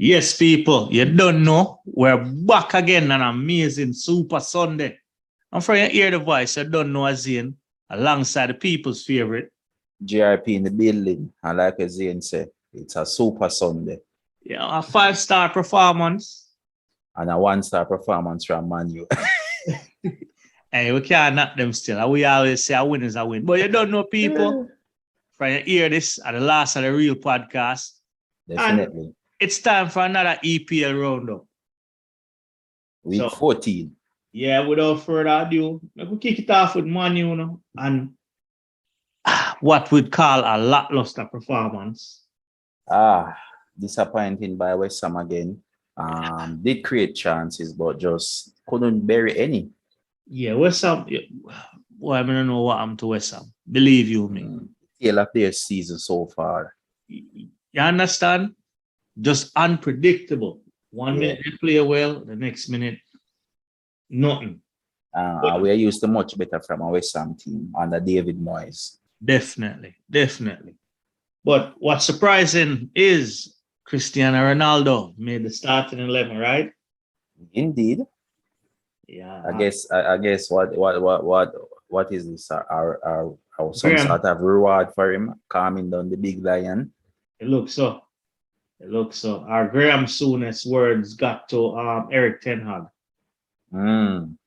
Yes, people, you don't know. We're back again on an amazing Super Sunday. And from you hear the voice, you don't know Zane, alongside the people's favorite. GRP in the building. And like Zane said, it's a Super Sunday. Yeah, a 5-star performance. And a 1-star performance from Man U. Hey, we can't knock them still. We always say a win is a win. But you don't know, people. From you hear this at the last of the real podcast. Definitely. And it's time for another EPL roundup. Week 14. Yeah, without further ado, we kick it off with Man U, and what we'd call a lackluster performance. Disappointing by West Ham again. Did create chances, but just couldn't bury any. Yeah, West Ham. Well, I don't know what happened to West Ham. Believe you me. Tail of their season so far. You understand? Just unpredictable. One minute they play well, the next minute, nothing. We are used to much better from a West Ham team under David Moyes. Definitely. But what's surprising is Cristiano Ronaldo made the starting 11, right? Indeed. Yeah. I guess what is this? Our some sort of reward for him calming down the big lion. It looks so. Our Graham Souness words got to Eric Ten Hag. And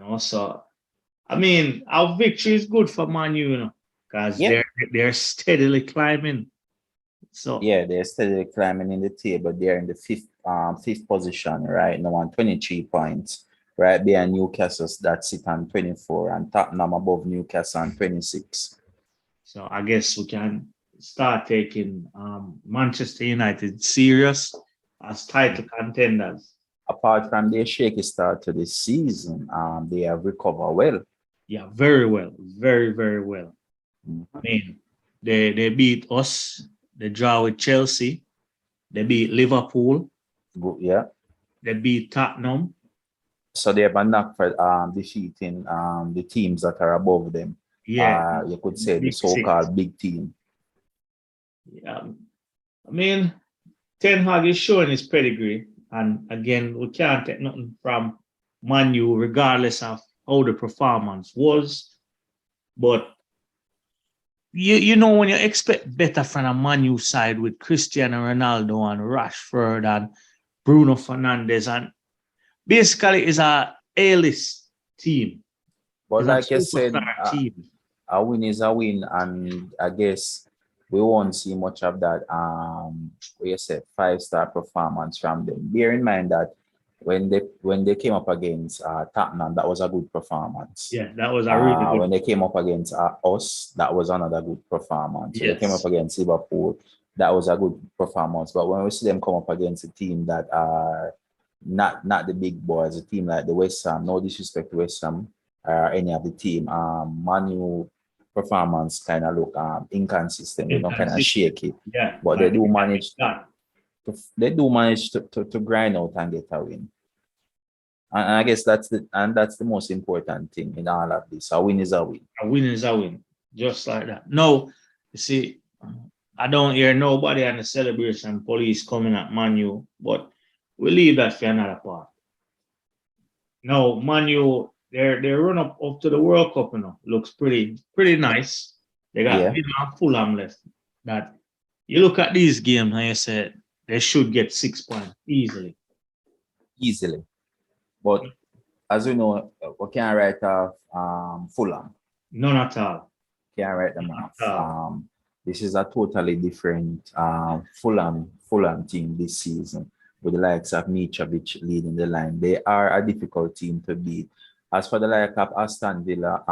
also, I mean, our victory is good for Man U, because they're steadily climbing. So yeah, they're steadily climbing in the table. They're in the fifth position right now on 23 points. Right behind Newcastle that sit on 24 and Tottenham above Newcastle on 26. So I guess we can start taking Manchester United serious as title contenders. Apart from their shaky start to the season, they have recovered well. Yeah, very well. Very, very well. I mean, they beat us. They draw with Chelsea. They beat Liverpool. Good, yeah. They beat Tottenham. So they have a knack for defeating the teams that are above them. Yeah. You could say the so-called big team. Yeah. I mean, Ten Hag is showing his pedigree. And again, we can't take nothing from Man U, regardless of how the performance was. But you know, when you expect better from a Man U side with Cristiano Ronaldo and Rashford and Bruno Fernandes, and basically is a A-list team. But like I said, a win is a win, and I guess we won't see much of that 5-star performance from them. Bear in mind that when they came up against Tottenham, that was a good performance. Yeah, that was a really good. When they came up against us, that was another good performance. When they came up against Liverpool, that was a good performance. But when we see them come up against a team that are not the big boys, a team like the West Ham, no disrespect to West Ham or any of the team, Man U performance kind of look inconsistent, kind of shaky. Yeah, but they do manage to grind out and get a win. And I guess that's the most important thing in all of this. A win is a win. A win is a win, just like that. No, you see, I don't hear nobody on the celebration police coming at Man U, but we leave that for another part. No, Man U, their run up to the World Cup, looks pretty nice. They got Fulham left. That you look at these games and you say they should get 6 points easily. But as we know, we can't write off Fulham. None at all. Can't write them off. This is a totally different Fulham team this season, with the likes of Mitrovic leading the line. They are a difficult team to beat. As for the like of Aston Villa,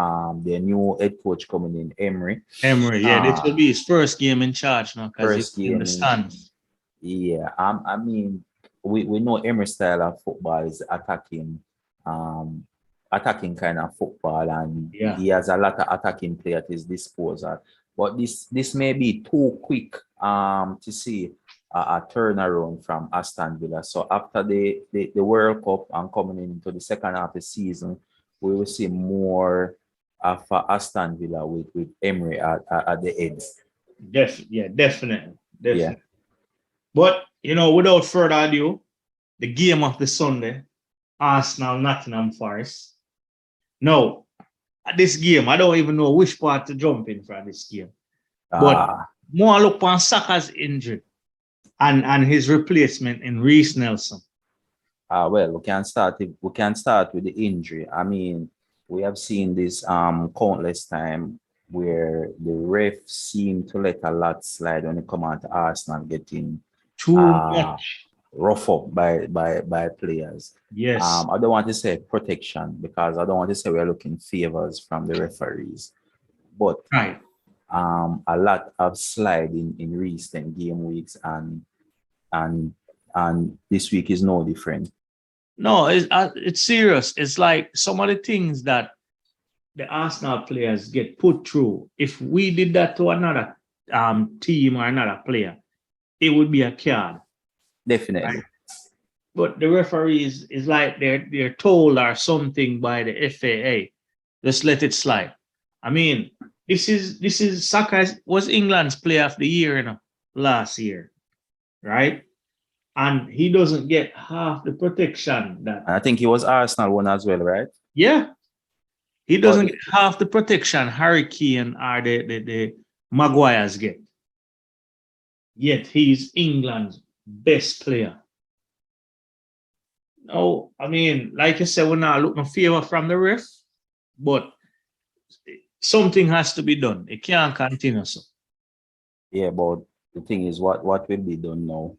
their new head coach coming in, Emery. This will be his first game in charge now, because he's in the stands. Yeah, I mean, we know Emery's style of football is attacking kind of football, and he has a lot of attacking play at his disposal. But this may be too quick to see a turnaround from Aston Villa. So after the World Cup and coming into the second half of the season, we will see more of Aston Villa with Emery at the end. Definitely. Yeah. But without further ado, the game of the Sunday, Arsenal Nottingham Forest. No, at this game, I don't even know which part to jump in for this game. But more look on Saka's injury and his replacement in Reece Nelson. Well, we can start with the injury. I mean, we have seen this countless time where the ref seem to let a lot slide when it come out to Arsenal getting too much rough up by players. Yes. I don't want to say protection because I don't want to say we're looking favors from the referees, but right. A lot of slide in recent game weeks and this week is no different. No, it's serious. It's like some of the things that the Arsenal players get put through. If we did that to another team or another player, it would be a card. Definitely. Right? But the referees is like they're told or something by the FAA. Just let it slide. I mean, this is Saka was England's player of the year, last year, right? And he doesn't get half the protection that. I think he was Arsenal one as well, right? Yeah. He doesn't get half the protection Harry Kane or the Maguires get. Yet he's England's best player. No, I mean, like I said, we're not looking for favor from the ref, but something has to be done. It can't continue so. Yeah, but the thing is, what will be done now?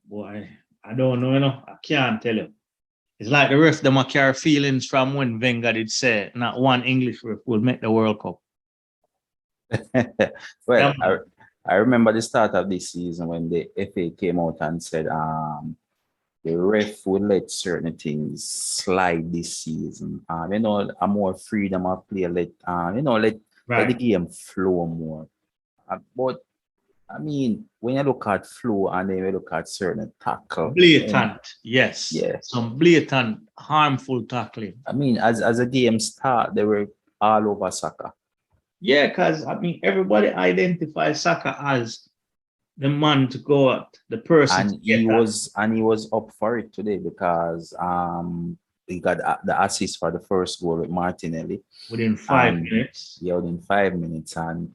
Boy, I don't know, I can't tell you. It's like the ref, them carry feelings from when Wenger did say not one English ref will make the World Cup. Well, I remember the start of this season when the FA came out and said the ref will let certain things slide this season. A more freedom of play, let the game flow more. But I mean, when you look at flow and then you look at certain tackle. Blatant, yes. Yeah. Some blatant, harmful tackling. I mean, as a game start, they were all over Saka. Yeah, because I mean everybody identifies Saka as the man to go at, the person. And he was up for it today because he got the assist for the first goal with Martinelli. Within 5 minutes. Yeah, within 5 minutes. And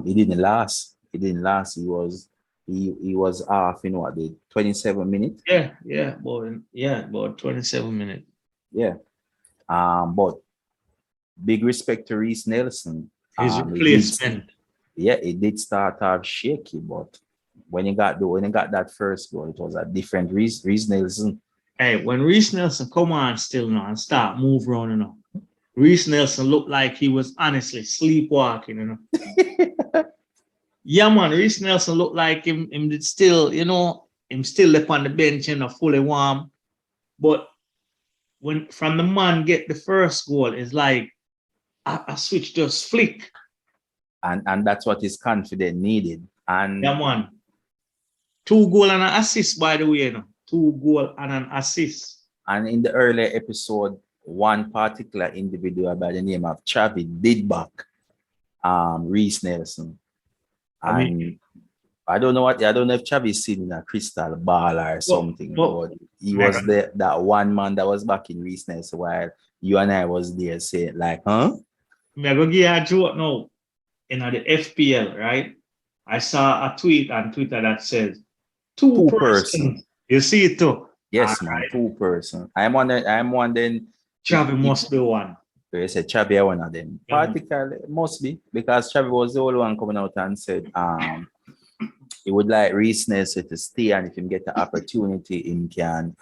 he didn't last. He was off in what, the 27 minutes? Yeah, about 27 minutes. Yeah. But big respect to Reece Nelson. His replacement. It did start off shaky, but when he got that first goal, it was a different Reece Nelson. Hey, when Reece Nelson come on still now and start move around, Reece Nelson looked like he was honestly sleepwalking, Yeah, man, Reece Nelson looked like him still, him still left on the bench, fully warm. But when from the man get the first goal, it's like a switch just flick. And that's what his confidence needed. And yeah, man. 2 goals and an assist, by the way, 2 goals and an assist. And in the earlier episode, one particular individual by the name of Chavi did back Reece Nelson. And I don't know if Chavi's seen a crystal ball or something, but he was that one man that was back in Reece Nelson while you and I was there saying like, huh? I'm going to give you a joke now. In the FPL, right? I saw a tweet on Twitter that says two person. You see it too? Yes, man, right. 2 person. I'm wondering. Chavi must be one. You said Chavi one of them. Yeah. Particularly, must be, because Chavi was the only one coming out and said he would like Reece Nelson to stay, and if he get the opportunity, he can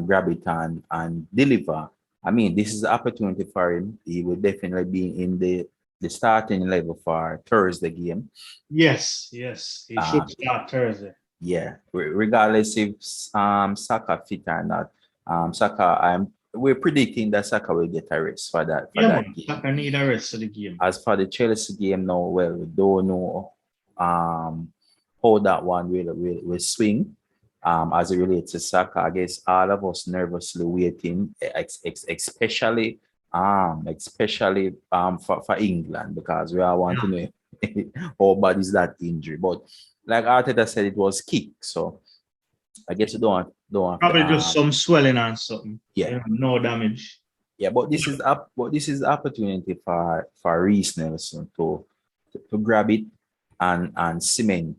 grab it and deliver. I mean, this is an opportunity for him. He will definitely be in the starting level for Thursday game. Yes. He should start Thursday. Yeah, regardless if Saka fit or not. Saka, we're predicting that Saka will get a rest for that game. Saka need a rest for the game. As for the Chelsea game now, well, we don't know how that one will swing. As it relates to Saka, I guess all of us nervously waiting, especially for England, because we all want to know how bad is that injury? But like Arteta said, it was kick. So I guess you don't have Probably to, just some swelling and something. yeah. You know, no damage. Yeah, but this is the opportunity for Reece Nelson to grab it and cement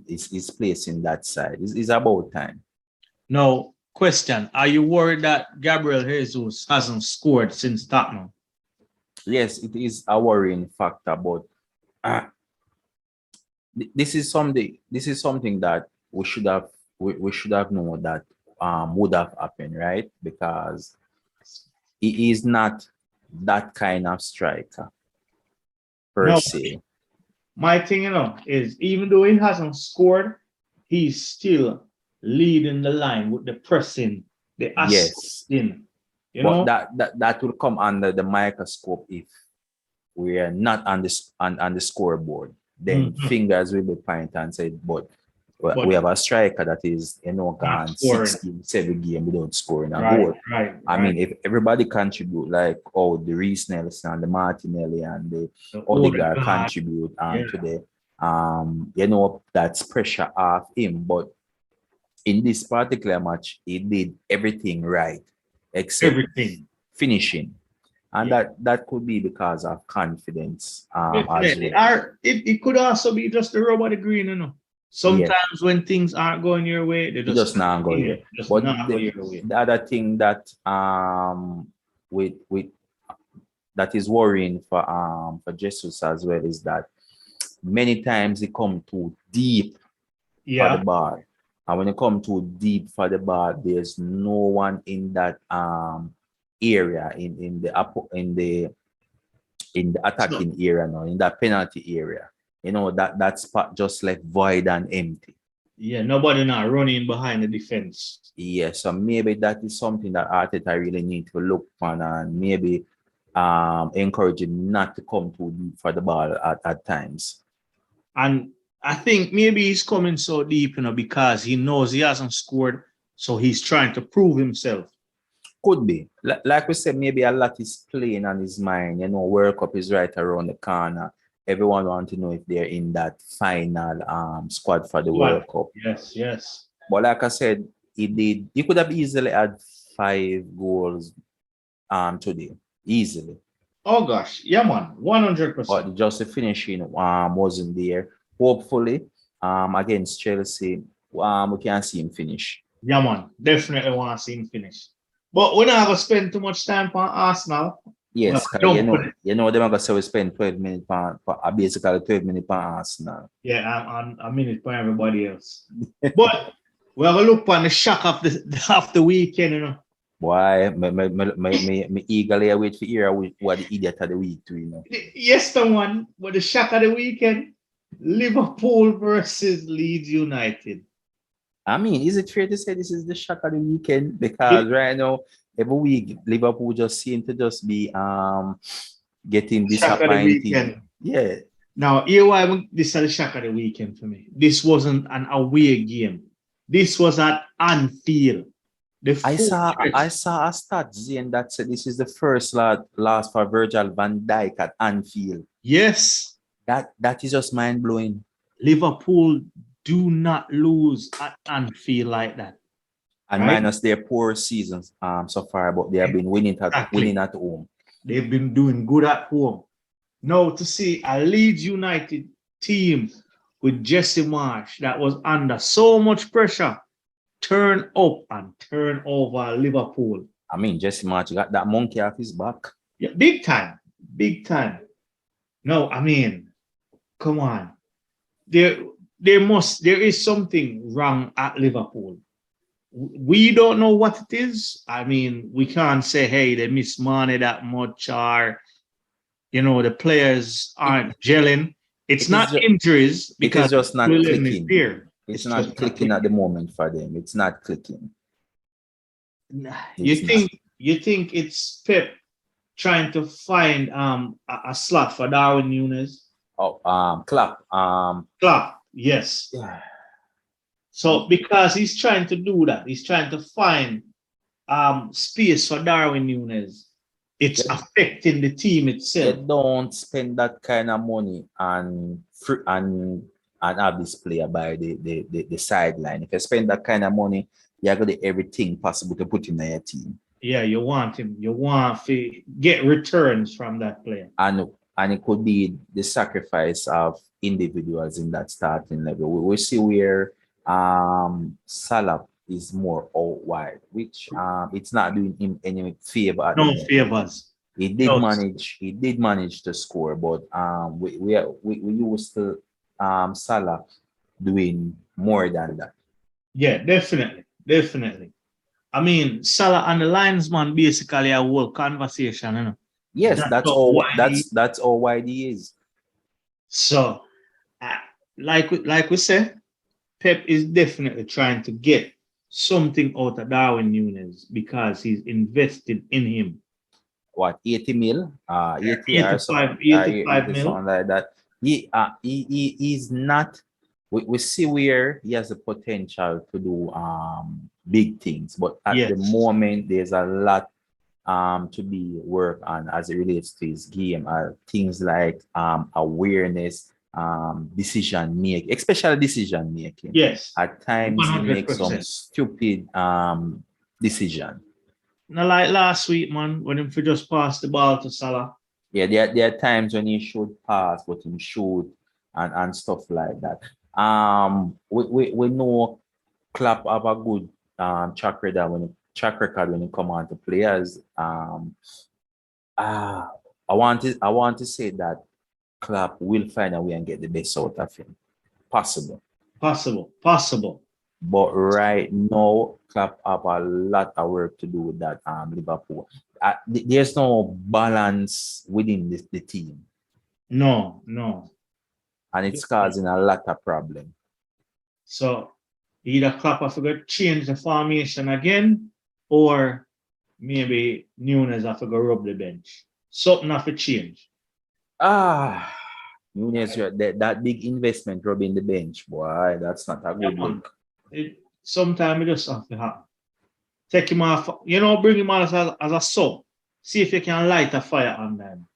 his place in that side. It's about time. Now, question: are you worried that Gabriel Jesus hasn't scored since Tottenham? Yes, it is a worrying factor, but uh, this is something that we should have known that would have happened, right? Because he is not that kind of striker per No, se. my thing, is even though he hasn't scored, he's still leading the line with the pressing, the Yes. assisting. You But know, that will come under the microscope if we are not on the scoreboard. Then Mhm. fingers will be pointed and said, but But we have a striker that is not gone scoring. 6 games, 7 games without scoring a Right, goal. right, I right. mean, if everybody contribute like the Reece Nelson and the Martinelli and the The Odegaard Odegaard, contribute yeah, today, that's pressure off him. But in this particular match, he did everything right except everything. finishing. And Yeah, that could be because of confidence as definitely. well. Or it could also be just the rub of the green, Yeah, Sometimes when things aren't going your way, they it just just not go yeah, here. just But not go your way. the other thing that with that is worrying for Jesus as well is that many times he come too deep for the Yeah. ball. And when you come too deep for the ball, there's no one in that area in the So attacking area now, in that penalty area. That spot just left void and empty. yeah, nobody not running behind the defense. Yeah, so maybe that is something that Arteta really need to look on and maybe encourage him not to come too deep for the ball at times. And I think maybe he's coming so deep, because he knows he hasn't scored, so he's trying to prove himself. Could be. Like we said, maybe a lot is playing on his mind. World Cup is right around the corner. Everyone wants to know if they're in that final squad for the World What? Cup. Yes, yes. But like I said, he could have easily had 5 goals today. Easily. Oh gosh, yeah, man, 100%. But just the finishing wasn't there. Hopefully, against Chelsea, we can see him finish. Yeah, man, definitely want to see him finish. But we're not gonna spend too much time on Arsenal. Well, Yes, because don't put it. they're gonna say we spend 12 minutes basically 12 minutes per Arsenal. Yeah, I'm a minute for everybody else. But we're gonna look on the shock of the weekend. Why? Me eagerly wait to hear what the idiot of the week too. Yes, the one, but the shock of the weekend, Liverpool versus Leeds United. I mean, is it fair to say this is the shock of the weekend? Because right now, every week Liverpool just seem to just be getting Shock of the disappointed. weekend. Yeah. Now, here why this is the shock of the weekend for me. This wasn't an away game. This was at Anfield. I saw a stat, Zane, that said this is the first loss for Virgil van Dijk at Anfield. Yes. That is just mind blowing. Liverpool do not lose at Anfield like that. And right? minus their poor seasons so far, but they have been winning at home. They've been doing good at home. Now to see a Leeds United team with Jesse Marsh that was under so much pressure turn up and turn over Liverpool. I mean, Jesse March got that monkey off his back. Yeah, big time. Big time. No, I mean, come on. There is something wrong at Liverpool. We don't know what it is. I mean, we can't say, hey, they miss money that much, or the players aren't gelling. It's not injuries because it is just not clicking. There. It's not clicking at the moment for them. It's not clicking. You think it's Pep trying to find a slot for Darwin Núñez? Oh, Klopp. Klopp, yes. Yeah. So because he's trying to do that, he's trying to find space for Darwin Núñez. it's affecting the team You itself. don't spend that kind of money and have this player by the sideline. If you spend that kind of money, you're going to do everything possible to put him in your team. Yeah, you want him. You want to get returns from that player. And it could be the sacrifice of individuals in that starting level. We see where Salah is more out wide, which it's not doing him any favor at the No moment. favors. He did manage to score, but we used to Salah doing more than that. Yeah, definitely. I mean, Salah and the linesman basically a whole conversation, you know. Yes, that's all wide he is. So, like we said, Pep is definitely trying to get something out of Darwin Núñez because he's invested in him. What, 80 mil? 80 or 85 something, 85 mil. something like that. He's not. We see where he has the potential to do big things, but at the moment there's a lot to be worked on as it relates to his game. Things like awareness, decision making, especially decision making. Yes. At times 100%. he makes some stupid decision. Now, like last week, man, when him just passed the ball to Salah. Yeah, there are times when he should pass, but he shoot and stuff like that. We know Klopp have a good track record when it come on to players. I want to say that Klopp will find a way and get the best out of him. Possible. But right now, Klopp have a lot of work to do with that Liverpool. There's no balance within the team. No. And it's causing a lot of problem. So either Klopp have to change the formation again, or maybe Núñez have to go rub the bench. Something have to change. Núñez, that big investment rubbing the bench, boy, that's not a good look. Sometimes it just have to happen. Take him off, bring him on as a sub. See if you can light a fire on them.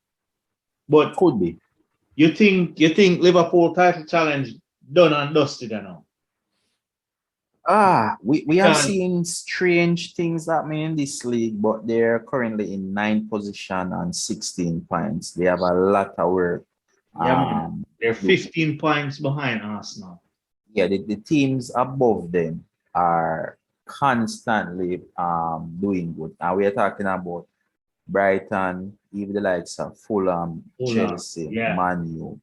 But could be. You think Liverpool title challenge done and dusted now? We have seen strange things happening in this league, but they're currently in 9th position and 16 points. They have a lot of work. Yeah, they're 15 points behind Arsenal. Yeah, the teams above them are constantly doing good. And we are talking about Brighton, even the likes of Fulham, Chelsea, Man U,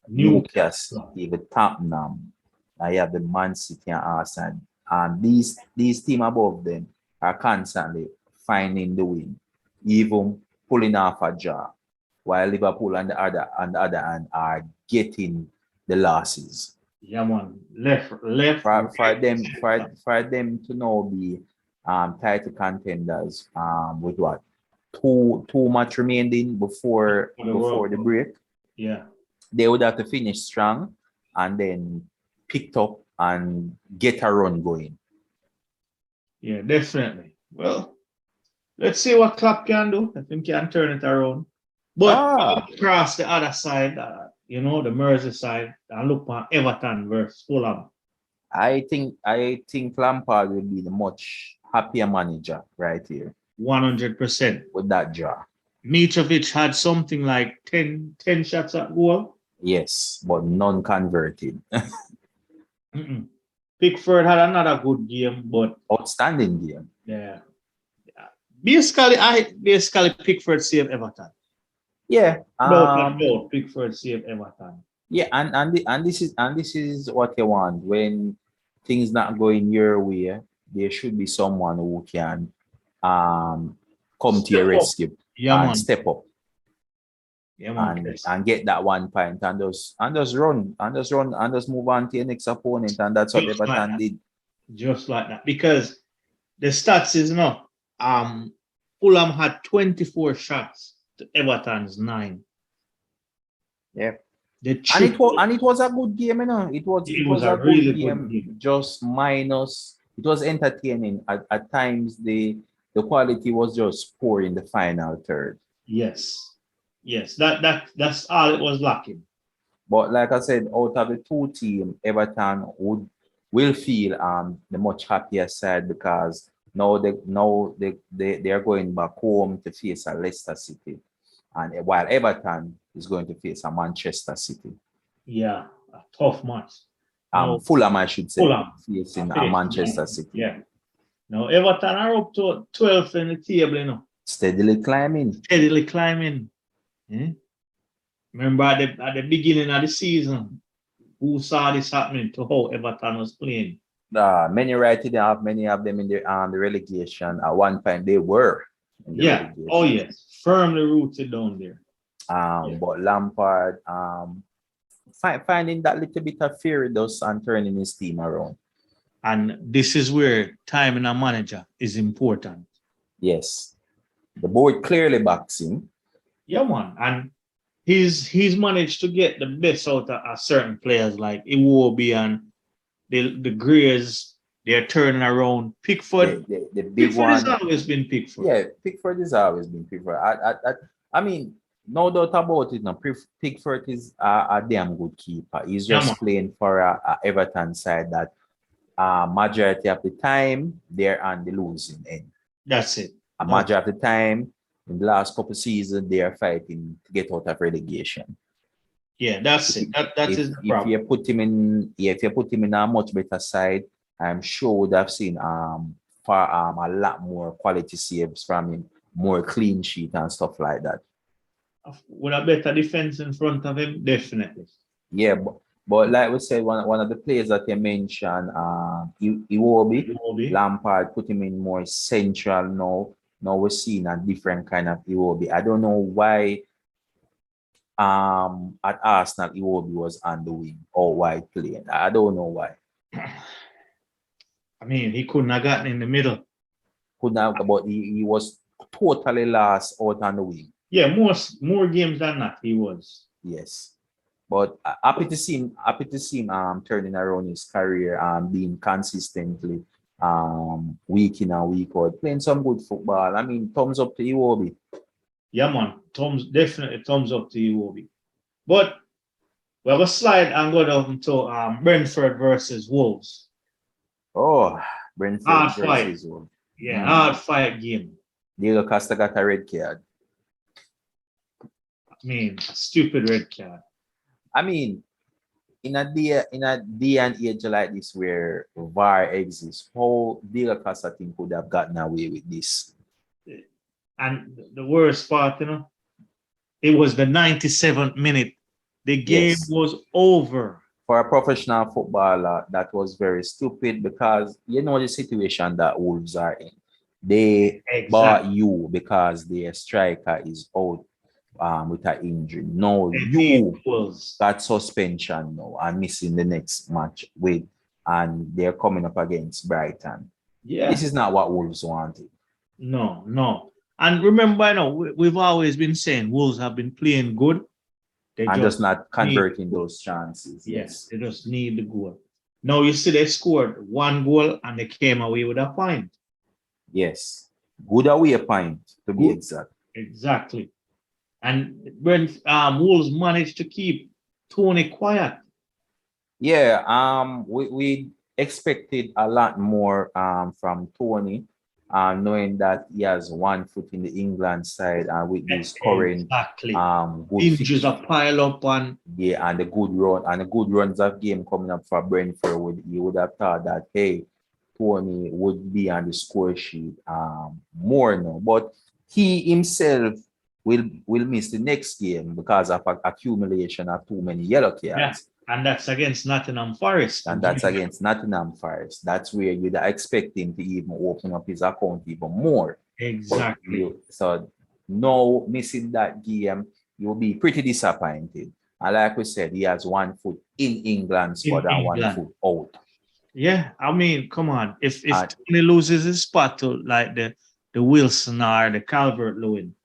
Newcastle, even Tottenham. I have the Man City and Arsenal. And these teams above them are constantly finding the win, even pulling off a draw, while Liverpool on the other hand are getting the losses. Yeah, man. Left. For them to now be title contenders with what? Two match remaining before the break. Yeah. They would have to finish strong and then picked up and get a run going. Yeah, definitely. Well, let's see what Klopp can do. I think he can turn it around. But across the other side, the Merseyside, and look for Everton versus Fulham. I think Lampard will be the much happier manager right here. 100%. With that draw. Mitrovic had something like 10 shots at goal. Yes, but none converted. Pickford had another good game, but outstanding game. Yeah. Basically Pickford saved Everton. Yeah. Pickford saved Everton. Yeah, and this is what you want when things not going your way. There should be someone who can come to your rescue and step up. Yeah, man. And get that 1 point and just run and just move on to your next opponent, and that's what Everton did. Just like that, because the stats is Fulham had 24 shots to Everton's 9. Yeah. And it was a good game, It was a really good game. Just minus. It was entertaining. At times the the quality was just poor in the final third. Yes. Yes. That's all it was lacking. But like I said, out of the two teams, Everton will feel the much happier side because now they are going back home to face a Leicester City, and while Everton is going to face a Manchester City. Yeah, a tough match. No, Fulham, I should say, Fulham facing a Manchester City. Yeah. Now Everton are up to 12th in the table, you know. Steadily climbing. Steadily climbing. Remember at the beginning of the season, who saw this happening to how Everton was playing? Many right have many of them in the relegation. At one point, they were. In the relegation. Oh yes, firmly rooted down there. But Lampard, finding that little bit of fear in those and turning his team around. And this is where time in a manager is important. Yes. The board clearly backs him. Yeah, man. And he's managed to get the best out of certain players like Iwobi and the Greys. They're turning around. Pickford. The big Pickford one has always been Pickford. Yeah, Pickford has always been Pickford. I mean, no doubt about it. No, Pickford is a damn good keeper. He's just playing for a Everton side that majority of the time they're on the losing end. That's it. A majority of the time in the last couple of seasons they are fighting to get out of relegation. Yeah, that's it. That is the problem. If you put him in a much better side, I'm sure would have seen a lot more quality saves from him, more clean sheet and stuff like that. With a better defense in front of him, definitely. Yeah, but like we said, one of the players that you mentioned, Iwobi, Lampard put him in more central now. Now we're seeing a different kind of Iwobi. I don't know why at Arsenal Iwobi was on the wing or wide playing. I don't know why. I mean, he couldn't have gotten in the middle. Couldn't have, but he was totally lost out on the wing. Yeah, more games than that he was. Yes. But happy to see him turning around his career being consistently week in and week out, playing some good football. I mean, thumbs up to Iwobi. Yeah, man. Definitely thumbs up to Iwobi. But we're going to slide and go down to Brentford versus Wolves. Oh, Brentford hard versus fight. Wolves. Yeah, hard fight game. Diego Costa got a red card. I mean, stupid red card. I mean, in a day and age like this where VAR exists, how Diego Costa think could have gotten away with this? And the worst part, it was the 97th minute. The game was over. For a professional footballer, that was very stupid because you know the situation that Wolves are in. They bought you because their striker is out with an injury. No, you got suspension now and missing the next match and they're coming up against Brighton. Yeah. This is not what Wolves wanted. No. And remember, we've always been saying Wolves have been playing good. They just not converting those chances. Yes, they just need the goal. Now you see they scored one goal and they came away with a point. Yes. Good away point to be exact. Exactly. And when Wolves managed to keep Tony quiet. Yeah, we expected a lot more from Tony, knowing that he has one foot in the England side and with this current good injuries are pile up on. Yeah, and the good runs of game coming up for Brentford, you would have thought that hey, Tony would be on the score sheet more now, but he himself will miss the next game because of accumulation of too many yellow cards. Yeah. And that's against Nottingham Forest. That's where you'd expect him to even open up his account even more. Exactly. So no missing that game, you'll be pretty disappointed. And like we said, he has one foot in England squad and one foot out. Yeah, I mean, come on. If Tony loses his spot to like the Wilson or the Calvert-Lewin,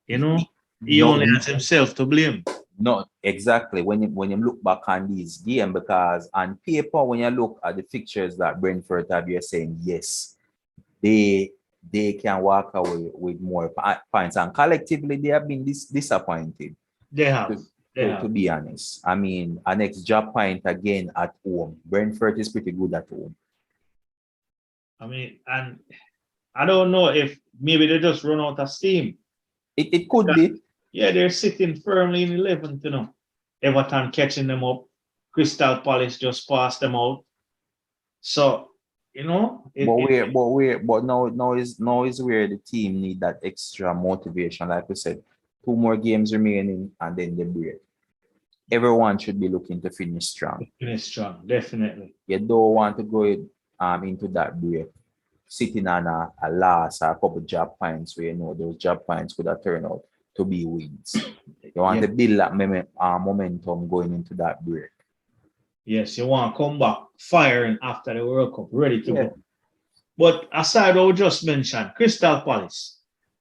he only has himself to blame. No, exactly. When you look back on this game, because on paper, when you look at the fixtures that Brentford have, you're saying yes, they they can walk away with more points. And collectively, they have been disappointed. They have. To be honest. I mean, an next job point again at home. Brentford is pretty good at home. I mean, and I don't know if maybe they just run out of steam. It could be. Yeah, they're sitting firmly in 11th, you know. Everton catching them up. Crystal Palace just passed them out. So, you know. But now is where the team need that extra motivation. Like we said, 2 more games remaining and then the break. Everyone should be looking to finish strong. Finish strong, definitely. You don't want to go into that break sitting on a loss or a couple job points where you know those job points could have turned out to be wins. You want to build that momentum going into that break. Yes, you want to come back firing after the World Cup, ready to go. But aside what we just mentioned, Crystal Palace,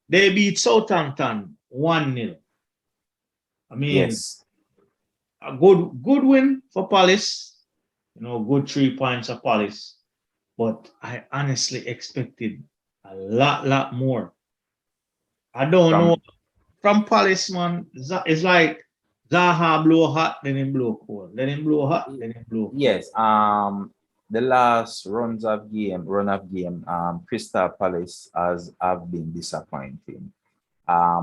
they beat Southampton 1-0. I mean, yes, a good win for Palace. You know, good 3 points for Palace. But I honestly expected a lot more. I don't know. From Palace, man, it's like Zaha blow hot, then him blow cold. Then him blow hot, then him blow cold. Yes. The last run of game, Crystal Palace have been disappointing.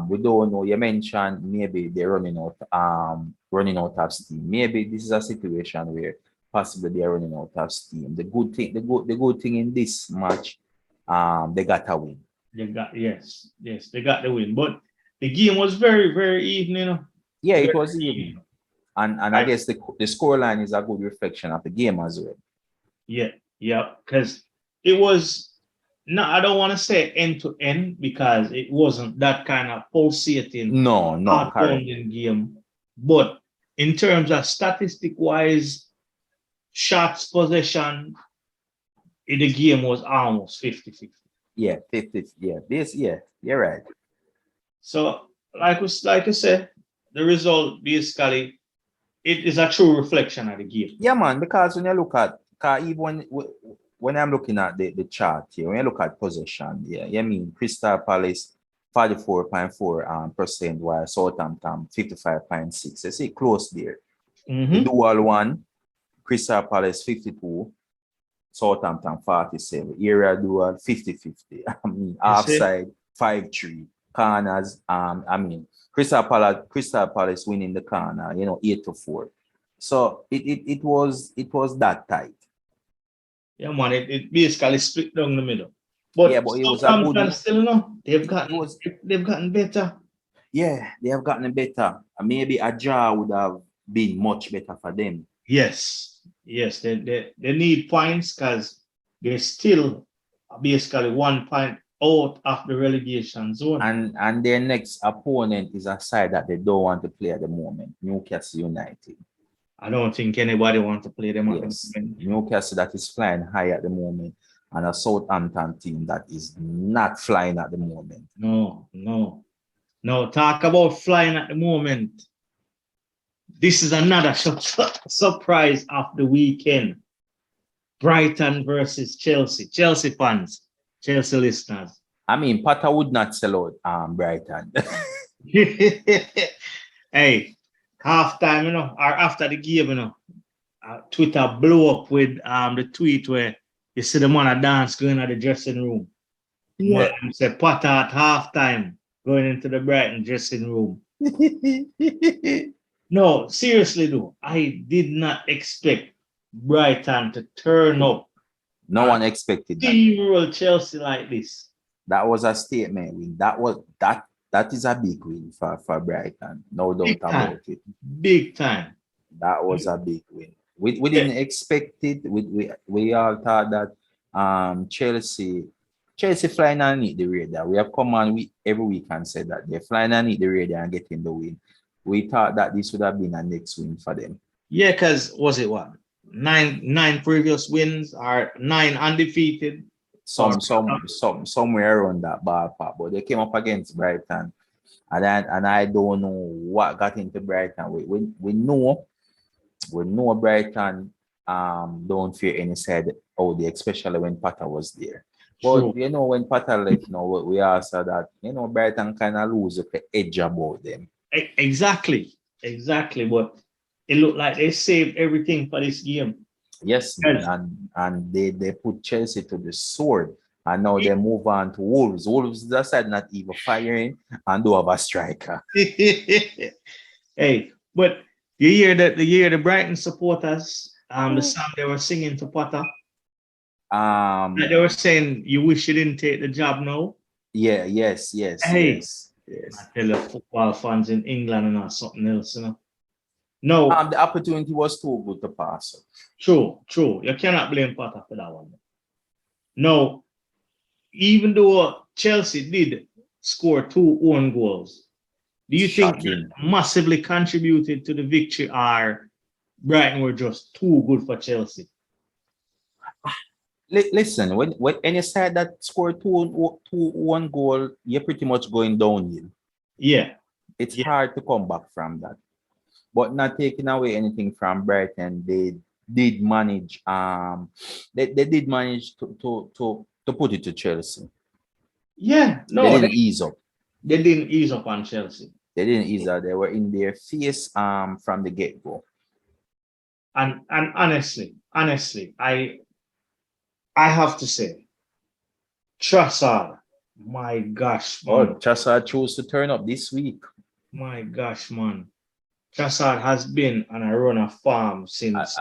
We don't know. You mentioned maybe they're running out of steam. Maybe this is a situation where possibly they're running out of steam. The good thing in this match, they got a win. They got they got the win. But the game was very, very even, you know. Yeah, it was even. And I guess the scoreline is a good reflection of the game as well. Yeah, because it was I don't want to say end to end because it wasn't that kind of pulsating, heart-pounding game. But in terms of statistic-wise, shots possession in the game was almost 50-50. Yeah, 50. Yeah, you're right. So, like I said, the result basically it is a true reflection of the game. Yeah, man, because when you look at even when I'm looking at the chart here, when you look at possession, I mean Crystal Palace 44.4% while Southampton 55.6. You see close there. The dual one, Crystal Palace 52, Southampton 47. Area dual 50-50. I mean offside 5-3. Corners, I mean Crystal Palace winning the corner, 8-4. So it was that tight. Yeah, man, it basically split down the middle. But it was a good. Still, no, they've gotten better. Yeah, they have gotten better. Maybe a draw would have been much better for them. Yes, they need points because they're still basically 1 point out of the relegation zone. And their next opponent is a side that they don't want to play at the moment, Newcastle United. I don't think anybody wants to play them at the moment. Newcastle that is flying high at the moment, and a Southampton team that is not flying at the moment. No. Talk about flying at the moment. This is another surprise of the weekend. Brighton versus Chelsea. Chelsea fans, Chelsea listeners. I mean, Potter would not sell out Brighton. Hey, halftime, or after the game, Twitter blew up with the tweet where you see the man a dance going to the dressing room. Yeah. Man said Potter at halftime going into the Brighton dressing room. No, seriously though, I did not expect Brighton to turn up. No one expected that. Steamroll Chelsea like this. That was a statement win. That is a big win for Brighton. No doubt about it. Big time. That was a big win. We didn't expect it. We all thought that Chelsea flying underneath the radar. We have come on every week and said that they're flying underneath the radar and getting the win. We thought that this would have been a next win for them. Yeah, because was it what? 9 previous wins are 9 undefeated. Somewhere around that ballpark, but they came up against Brighton, and I don't know what got into Brighton. We know Brighton don't fear any side out there, especially when Potter was there. But you know, when Potter left, you know, we also that, you know, Brighton kind of lose the edge about them. Exactly. But it looked like they saved everything for this game. Yes, man. And they put Chelsea to the sword. And now they move on to Wolves. Wolves decided not even firing and do have a striker. Hey, but the Brighton supporters, the song they were singing to Potter, they were saying, "You wish you didn't take the job now." Yeah, yes. I tell you, football fans in England and not something else, you know. No, the opportunity was too good to pass. True. You cannot blame Potter for that one. No, even though Chelsea did score 2 own goals, do you think that massively contributed to the victory, or Brighton were just too good for Chelsea? Listen, when any side that scored 2-1 goal, you're pretty much going downhill. Yeah. It's hard to come back from that. But not taking away anything from Brighton, they did manage they did manage to put it to Chelsea. Yeah, no, they didn't ease up. They didn't ease up on Chelsea. They didn't ease up. They were in their face from the get-go. And honestly, I have to say, Trossard, my gosh, man. Oh, Trossard chose to turn up this week. My gosh, man. Trossard has been on a run of form since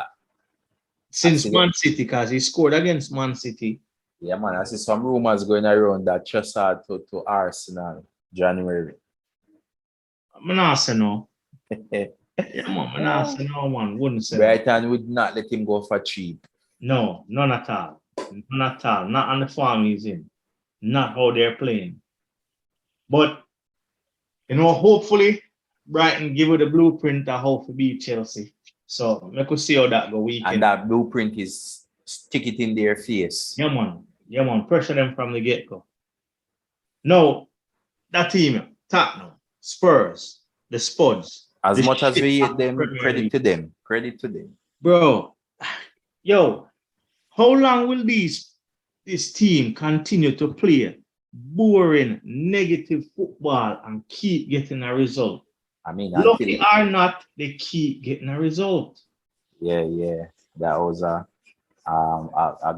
Man City, because he scored against Man City. Yeah, man, I see some rumors going around that Trossard to Arsenal January. I'm not saying no. Yeah, man, I'm not saying no, man. Wouldn't say Brighton would not let him go for cheap. No, none at all. None at all. Not on the form he's in. Not how they're playing. But, you know, hopefully, Brighton give you the blueprint of how to beat Chelsea. So, we could see how that go weekend. And that blueprint is stick it in their face. Yeah, man. Pressure them from the get-go. No, that team, Tottenham, Spurs, the Spuds. As much as we hate them, credit to them. Credit to them. Bro, yo, how long will this team continue to play boring, negative football and keep getting a result? I mean, lucky or not, they keep getting a result. Yeah. That was a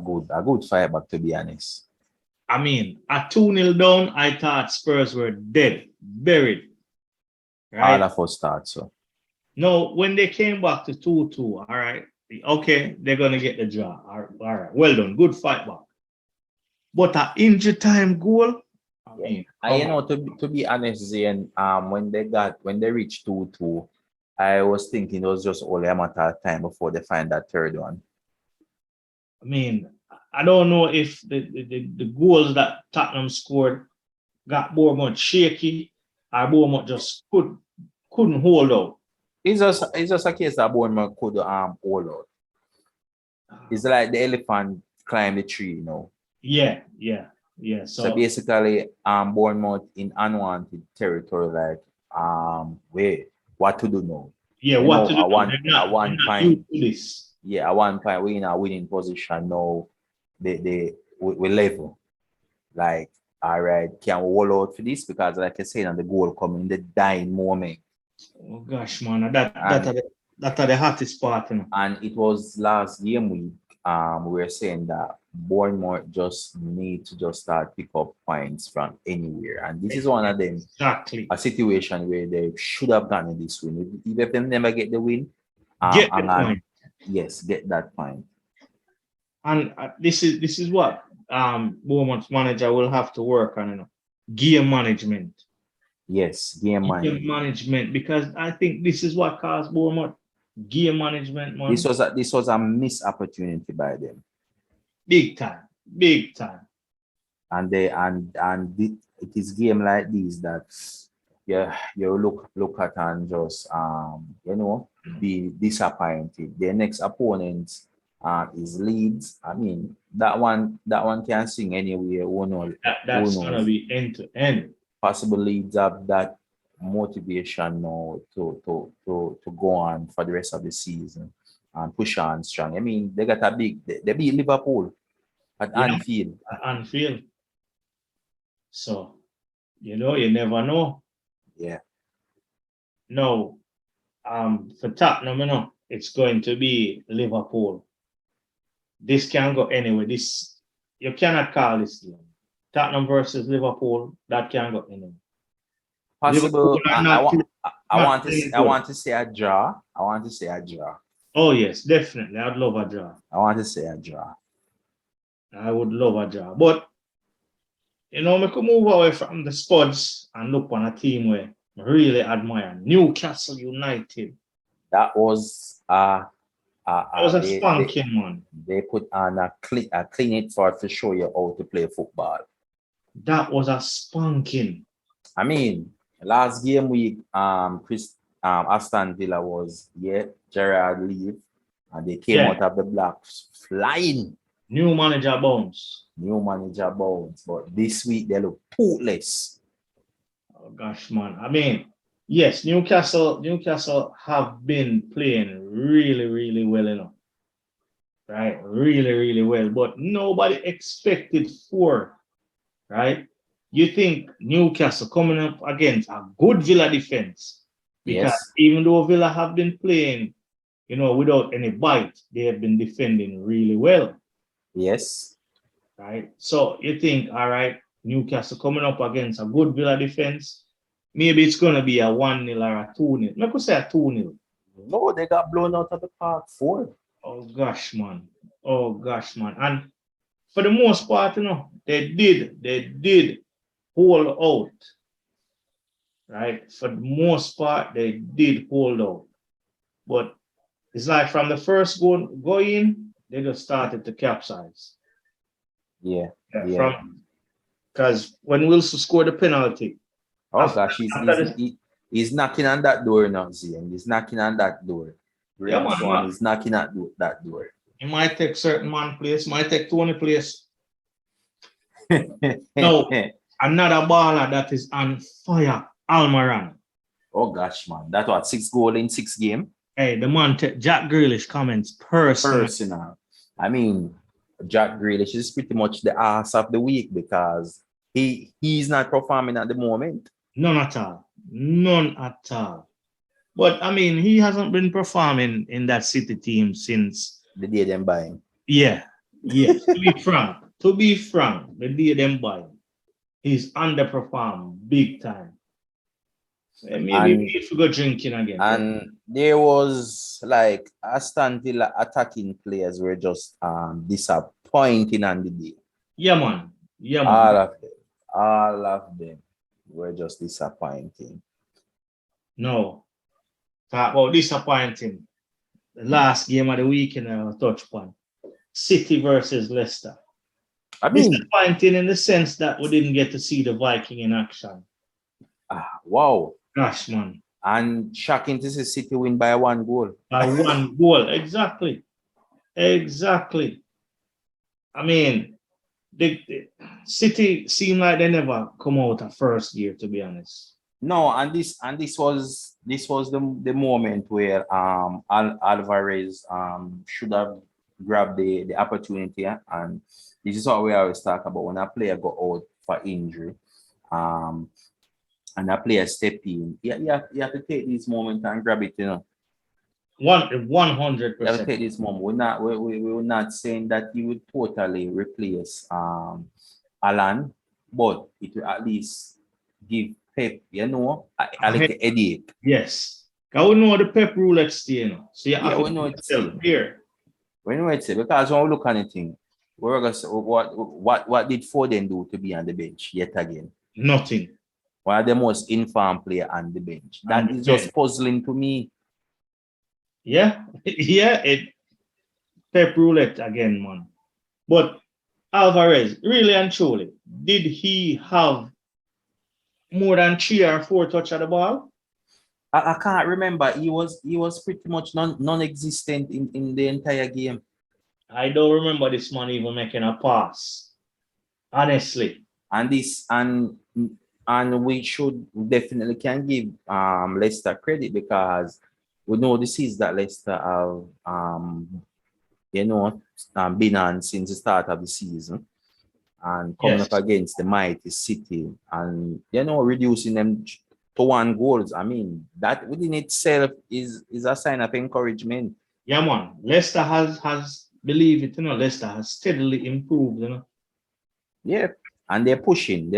good fight back, to be honest. I mean, at 2-0 down, I thought Spurs were dead, buried. Right? All of us thought so. No, when they came back to 2-2, all right, okay, they're gonna get the draw. All right, well done, good fight back. But an injury time goal. You know, to be honest, Zane, when they reached 2-2, I was thinking it was just only a matter of time before they find that third one. I mean, I don't know if the goals that Tottenham scored got Bournemouth shaky, or Bournemouth just couldn't hold out. It's just a case that Bournemouth could hold out. It's like the elephant climbed the tree, you know. Yeah. So basically, Bournemouth in unwanted territory, like, wait, what to do now? Yeah, you what know, to do? At one point, this. Yeah, at one point we're in a winning position now. We level. Like, all right, can we hold out for this? Because like I said, the goal coming in the dying moment. Oh gosh, man, that are the hottest part, you know. And it was last game week. We were saying that Bournemouth just need to just start pick up points from anywhere, and this is one of them. Exactly. A situation where they should have gotten this win. Even if they never get the win, get the point. Yes, get that point. And this is what Bournemouth's manager will have to work on, you know, game management. Yes, game management, because I think this is what caused Bournemouth. Game management, man. This was a missed opportunity by them. Big time. And it is game like this that you look at and just be disappointed. Their next opponent is Leeds. I mean, that one can swing anywhere. That's gonna be end to end. Possible Leeds have that motivation now to go on for the rest of the season and push on strong. I mean, they beat Liverpool. At Yeah. Anfield. At Anfield. So, you never know. Yeah. No, for Tottenham, it's going to be Liverpool. This can't go anywhere. You cannot call this game. Tottenham versus Liverpool, that can't go anywhere. Possible. I want good. to say a draw. I want to say a draw. Oh yes, definitely. I'd love a draw. I want to say a draw. I would love a draw. But we could move away from the Spuds and look on a team where I really admire. Newcastle United. That was That was a spanking one. They put on a clean it for to show you how to play football. That was a spanking. I mean, last game week, Aston Villa was Gerrard leave, and they came out of the blocks flying. New manager bounce. But this week they look pootless. Oh gosh, man. I mean, yes, Newcastle have been playing really, really well, right? Really, really well. But nobody expected 4, right? You think Newcastle coming up against a good Villa defense, because even though Villa have been playing, without any bite, they have been defending really well. Yes. Right. So you think, all right, Newcastle coming up against a good Villa defense, maybe it's going to be a 1-0 or a 2-0. I could say a 2-0. No, they got blown out of the park 4. Oh gosh, man. And for the most part, they did hold out. Right? For the most part, they did hold out. But it's like from the first go in, they just started to capsize. Yeah. Because when Wilson scored the penalty. Oh gosh, he's knocking on that door now, Zane. He's knocking on that door. He's knocking at that door. It might take certain man place, might take 20 place. No, another baller that is on fire, Almiron. Oh gosh, man. That was 6 goals in 6 games. Hey, the man, Jack Grealish comments personal. I mean, Jack Grealish is pretty much the ass of the week because he's not performing at the moment. None at all. But I mean, he hasn't been performing in that City team since the day them buying. Yeah. To be frank, the day them buying, he's underperformed big time. Maybe we need to go drinking again. And there was like Aston Villa attacking players were just disappointing on the day. Yeah, man. All of them were just disappointing. No. Talk about disappointing. The last game of the weekend I will touch upon. City versus Leicester. I mean, disappointing in the sense that we didn't get to see the Viking in action. Wow. Gosh, man. And shocking to see City win by 1 goal. By 1 goal, exactly. I mean, the City seemed like they never come out of first gear, to be honest. No, and this was the moment where Alvarez should have grabbed the opportunity, and this is what we always talk about when a player go out for injury, and a player step in. You have to take this moment and grab it, 100%. You have to take this moment. We're not saying that he would totally replace Alan, but it will at least give Pep, a little headache. Yes. Because we know the Pep roulette stay, So you have we know it's here. We know it's because when we look at anything, we're gonna say what did Foden do to be on the bench yet again? Nothing. One of the most informed player on the bench. That is just puzzling to me. Yeah, Pep roulette again, man. But Alvarez, really and truly, did he have more than 3 or 4 touch of the ball? I can't remember. He was pretty much non-existent in the entire game. I don't remember this man even making a pass. Honestly. And we should definitely can give Leicester credit because we know this is that Leicester have been on since the start of the season and coming up against the mighty City and, reducing them to 1 goal. I mean, that within itself is a sign of encouragement. Yeah, man. Leicester has believe it, Leicester has steadily improved, Yeah, and they're pushing.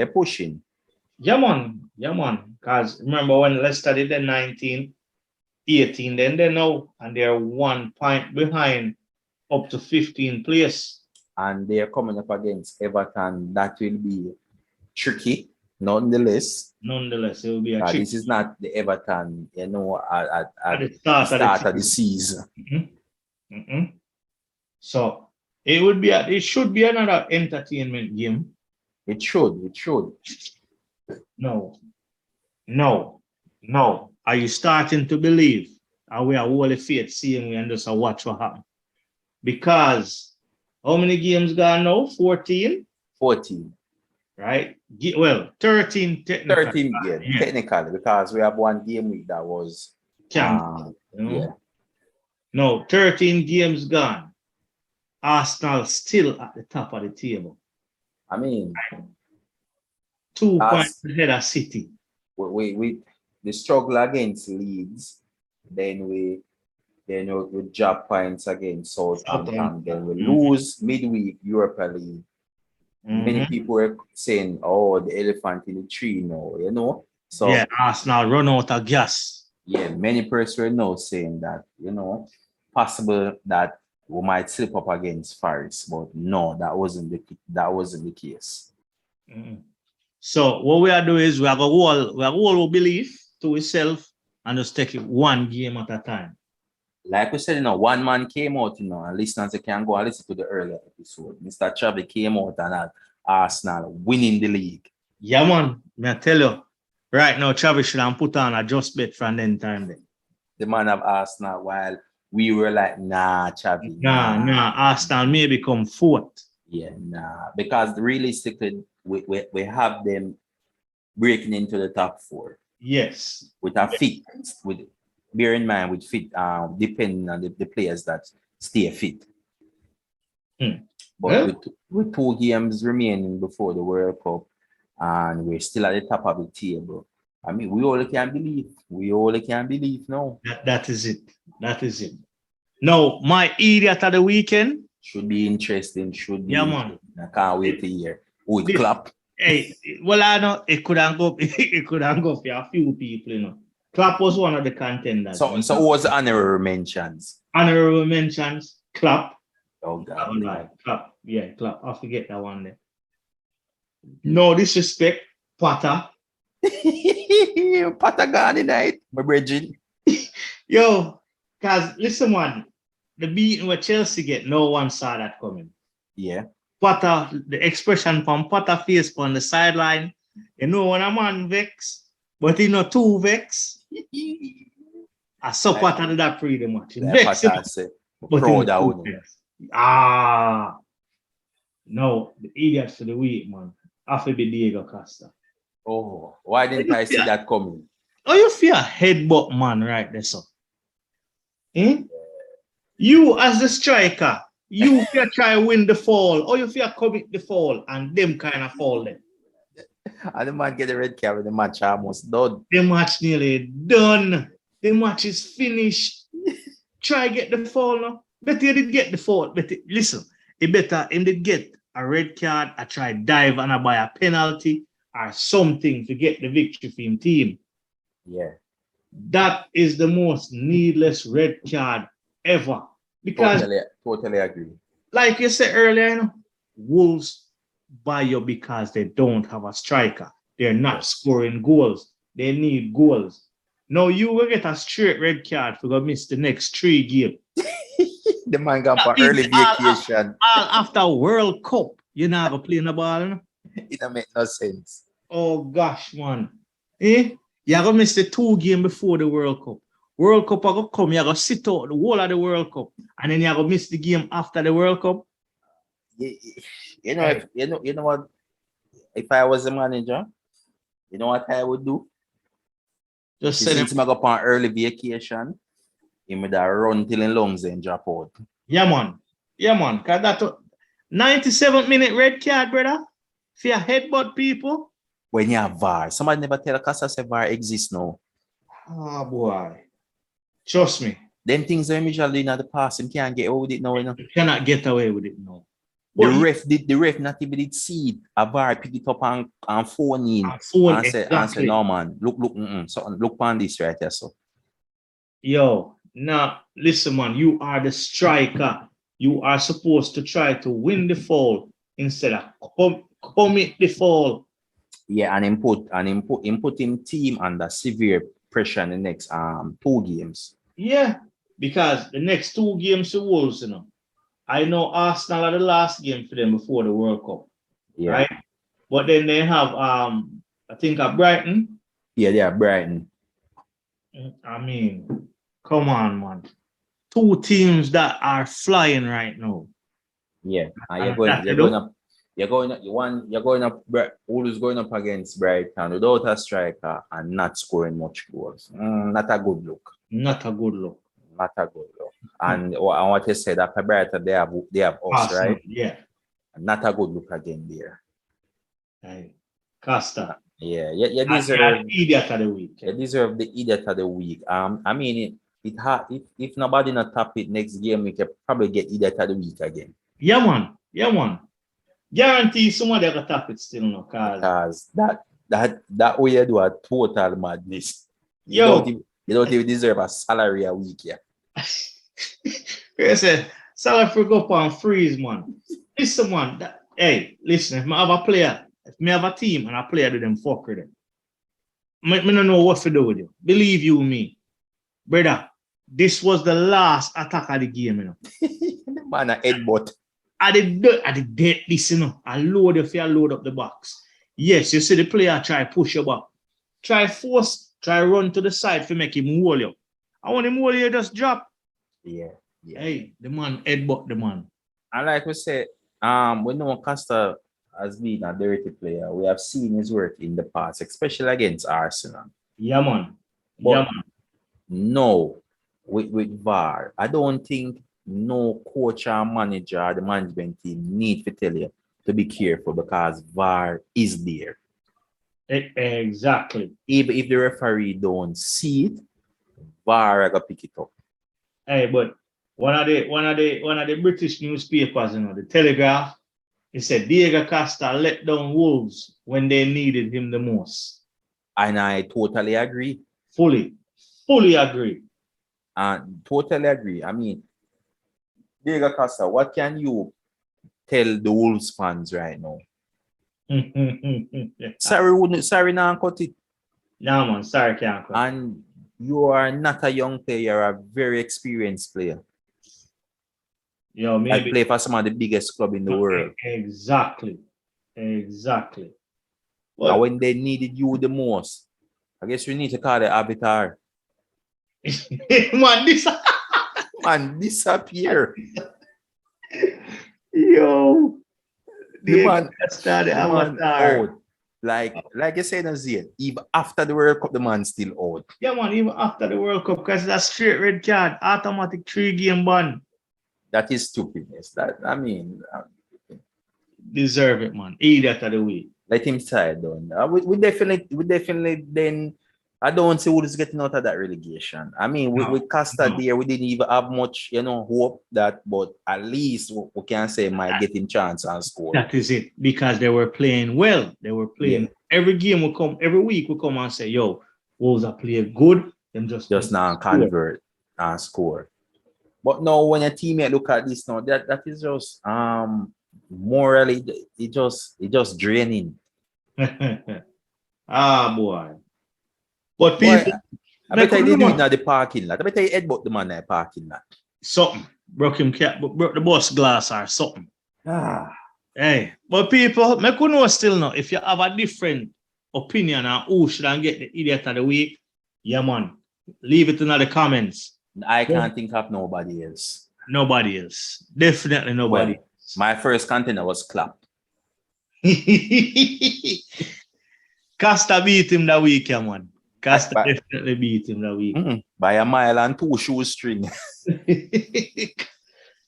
Yeah, man. Because remember when Leicester did the 19, 18, then they know, and they're 1 point behind up to 15th place. And they're coming up against Everton. That will be tricky, nonetheless. Nonetheless, it will be a tricky. This is not the Everton, at the start of the season. Mm-hmm. Mm-hmm. So it should be another entertainment game. It should. No. Are you starting to believe? Are we a holy faith seeing we and just watch what happen? Because how many games gone now? 14? 14. Right? Well, 13 technically. 13, yeah, technically, because we have 1 game week that was canceled. Yeah. No, 13 games gone. Arsenal still at the top of the table. I mean, 2 points ahead of City. We the struggle against Leeds, then we drop points against Southampton, then we lose midweek Europa League. Many people were saying, "Oh, the elephant in the tree," now, So yeah, Arsenal run out of gas. Yeah, many persons were now saying that, possible that we might slip up against Forest, but no, that wasn't the case. So what we are doing is we have a whole belief to ourselves and just take it 1 game at a time. Like we said, 1 man came out, and listeners can go and listen to the earlier episode. Mr. Chavi came out and had Arsenal winning the league. Yeah, man. I tell you, right now, Chavi should have put on a just bet from then time. Then. The man of Arsenal, while we were like, nah, Chavi. Nah, Arsenal may become 4th. Yeah, nah. Because realistically, we have them breaking into the top 4. Yes. With a fit, bear in mind with fit, depending on the players that stay fit. But with 2 games remaining before the World Cup, and we're still at the top of the table. I mean, we only can believe now. That is it. No, my idiot of the weekend. Should be interesting. Yeah, man. I can't wait to hear. Oh, it clap. Hey, well, I know it could go for a few people, Clap was one of the contenders. So what was the honorary mentions? Honorary mentions, Clap. Oh, God. Clap. Yeah, Clap. I forget that one there. No disrespect, Potter. Potter gone tonight, my brethren. Yo, because listen, man, the beating what Chelsea get, no one saw that coming. Yeah. Potter, the expression from Potter face on the sideline, when a man vex, but he not too vex. I saw Potter do that pretty much. Potter said, proud of him. No, the idiot for the week, man. After be Diego Costa. Oh, why didn't I see that coming? Oh, you feel headbutt, man, right there, so. You as the striker, you feel try win the fall, or you feel commit the fall, and them kind of fall then. And the man get the red card when the match almost done. The match nearly done. The match is finished. Try get the fall now. Better you did get the fall. But listen, it better him did get a red card, I try dive and I buy a penalty or something to get the victory for him team. Yeah. That is the most needless red card ever. Because totally agree. Like you said earlier, Wolves buy you because they don't have a striker. They're not scoring goals. They need goals. Now you will get a straight red card for going to miss the next 3 games. The man got for early vacation. All after World Cup, you know, go play in the ball. No? It don't make no sense. Oh gosh, man. You're going to miss the 2 games before the World Cup. World Cup are going to come, you're going to sit out the whole of the World Cup, and then you're going to miss the game after the World Cup. You know what? If I was a manager, you know what I would do? Just since I go on early vacation, he would run till in lungs and drop out. Yeah, man. Yeah, man. Because that 97th minute red card, brother. For your headbutt people. When you have VAR, somebody never tell Casa say VAR exists now. Oh, boy. Trust me. Them things that usually in the past, him can't get away with it now. You know? You cannot get away with it now. The ref not even did see it. A VAR pick it up and phone in. And say, no man, look, so look on this right here. So. Yo, now listen, man, you are the striker. You are supposed to try to win the foul instead of commit the foul. Yeah, and input him team under severe pressure in the next 2 games. Yeah, because the next 2 games to Wolves, you know. I know Arsenal are the last game for them before the World Cup. Yeah. Right? But then they have I think at Brighton. Yeah, they are Brighton. I mean, come on, man. 2 teams that are flying right now. Yeah, and you're going up. Who's going up against Brighton without a striker and not scoring much goals? Not a good look. Not a good look. Not a good look. And what you said, after Brighton, they have us, Arsenal, right? Yeah. Not a good look again there. Hey, Costa. Yeah, you deserve idiot of the week. You deserve the idiot of the week. I mean, if nobody not tap it next game, we can probably get idiot of the week again. Yeah, man. Guarantee somebody will tap it still, no, because that way you do a total madness. You don't even deserve a salary a week, yeah. I said, salary for go up and freeze, man. Listen, man. Hey, listen, if I have a player, if I have a team and a player do them fuck with them, I don't know what to do with you. Believe you me. Brother, this was the last attack of the game, you know. The man a headbutt. I did this, you know. I load up the box. Yes, you see the player try push you back. Try run to the side to make him hold you. I want him hold you, just drop. Yeah. Hey, the man headbutt the man. And like we said, we know Costa has been a dirty player. We have seen his work in the past, especially against Arsenal. Yeah, man. No, with VAR, I don't think no coach or manager or the management team need to tell you to be careful because VAR is there. Exactly. Even if the referee don't see it, VAR gonna pick it up. Hey, but one of the British newspapers, you know, the Telegraph, it said Diego Costa let down Wolves when they needed him the most. And I totally agree. Fully agree. Totally agree. I mean, Diego Costa, what can you tell the Wolves fans right now? Sorry, now cut it. No, man, sorry, can't cut. And you are not a young player, you're a very experienced player. Yo, maybe I play for some of the biggest club in the world. Exactly. Well, and when they needed you the most, I guess we need to call it avatar. Man, disappear. Yo, the man avatar. Out. Like you said, Zane, even after the World Cup, the man's still out. Yeah, man, even after the World Cup, because that's straight red card, automatic 3-game ban. That is stupidness. Deserve it, man. Idiot of the week. Let him side down. We definitely then. I don't want to see who's getting out of that relegation. I mean, with Costa there, we didn't even have much, hope that, but at least we can say might get him chance and score. That is it, because they were playing well. They were playing every game will come, every week we come and say, yo, Wolves are playing good. Them just now convert and score. But no, when a teammate look at this now, that is just morally it just draining. Boy. But people, I bet they do it in the parking lot. I bet they headbutt the man in the parking lot. Something broke the bus glass or something. Hey, but people, I could know still know if you have a different opinion on who should I get the idiot of the week. Yeah, man, leave it in the comments. I can't think of nobody else. Nobody else. Definitely nobody else. My first contender was Klopp. Costa beat him that week, yeah, man. Costa definitely beat him that week. By a mile and 2 shoestring.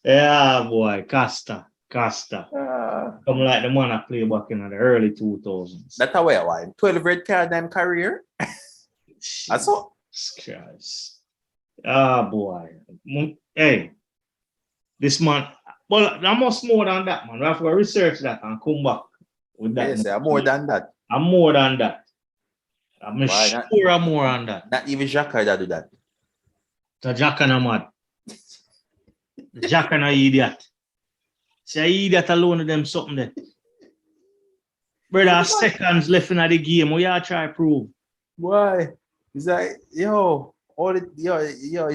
Yeah, boy, Costa. Uh, Come like the man I play back in the early 2000s. that's how I won. 12 red card in career. That's all. Jesus Christ. Ah, boy. Hey, this man. Well, there must more than that, man. We have to research that and come back with that. Yes, more than that. I'm more than that. I'm Why sure not? I'm more than that. Not even Jacques that do that. The Jack and a mad. Jack and a idiot. Say idiot alone of them something there. Brother, seconds left in the game. What y'all try to prove? Why? He's like, is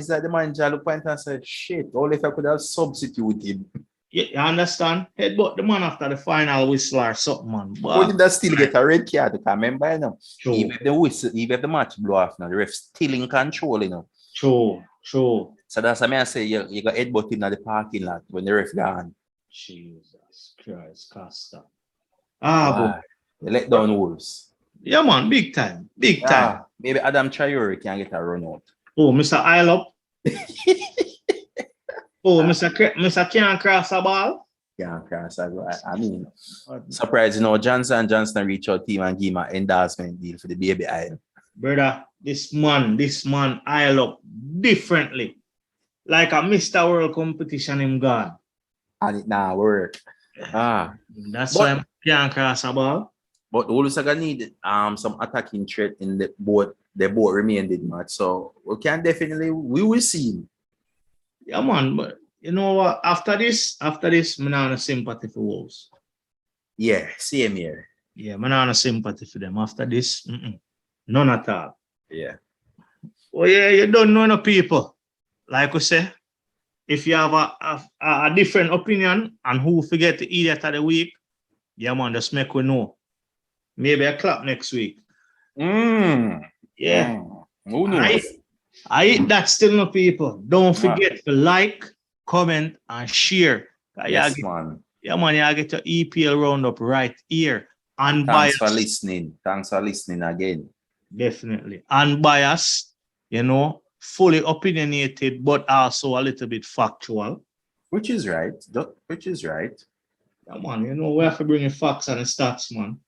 that the man look point and said, shit, all if I could have substituted him. You understand? Headbutt the man after the final whistle or something, man. But did that still get a red card? I remember, you know. True. Even if the whistle, even if the match blow off now, the ref still in control, you know. True. So that's what I say, you got headbutt in the parking lot when the ref gone. Jesus Christ, Costa. Boy. They let down Wolves. Yeah, man, big time. Maybe Adam Traore can get a run out. Oh, Mr. Isle up. Oh, Mr. Can't cross the ball. Can't cross the ball. I mean, surprised, you know, Johnson reached out team and give him an endorsement deal for the baby Isle. Brother, this man Isle up differently. Like a Mr. World competition him gone. And it now work. That's why I can't cross the ball. But the Wolves are gonna need some attacking threat in the both remained in match. So we will see. Yeah, man, but you know what? After this, I'm not sympathy for Wolves. Yeah, same here. Yeah, I'm not sympathy for them. After this, none at all. Yeah. Well, yeah, you don't know no people. Like we say, if you have a different opinion and who forget the idiot of the week, yeah, man, just make we know. Maybe a clap next week. Yeah. Who knows? That's still no people. Don't forget to like, comment, and share. Yes, man. Yeah, man, you get your EPL roundup right here. Thanks for listening. Thanks for listening again. Definitely. Unbiased, you know, fully opinionated, but also a little bit factual. Which is right. Yeah, man, you know, we have to bring in facts and the stats, man.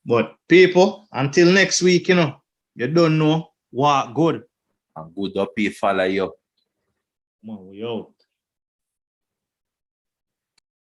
But people, until next week, you know, you don't know what good. I'm good up here, follow you. Come on, we out.